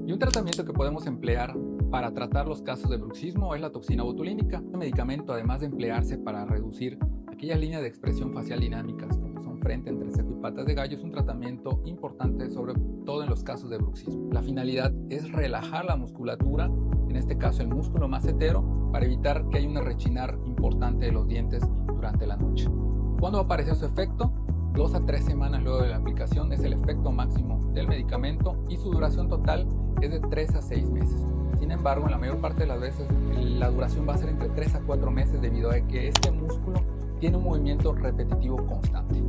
Y un tratamiento que podemos emplear para tratar los casos de bruxismo es la toxina botulínica. Este medicamento, además de emplearse para reducir aquellas líneas de expresión facial dinámicas como son frente, entrecejo y patas de gallo, es un tratamiento importante sobre todo en los casos de bruxismo. La finalidad es relajar la musculatura, en este caso el músculo massetero, para evitar que haya un rechinar importante de los dientes durante la noche. ¿Cuándo va a aparecer su efecto? 2 a 3 semanas luego de la aplicación es el efecto máximo del medicamento y su duración total es de 3 a 6 meses. Sin embargo, en la mayor parte de las veces la duración va a ser entre 3 a 4 meses debido a que este músculo tiene un movimiento repetitivo constante.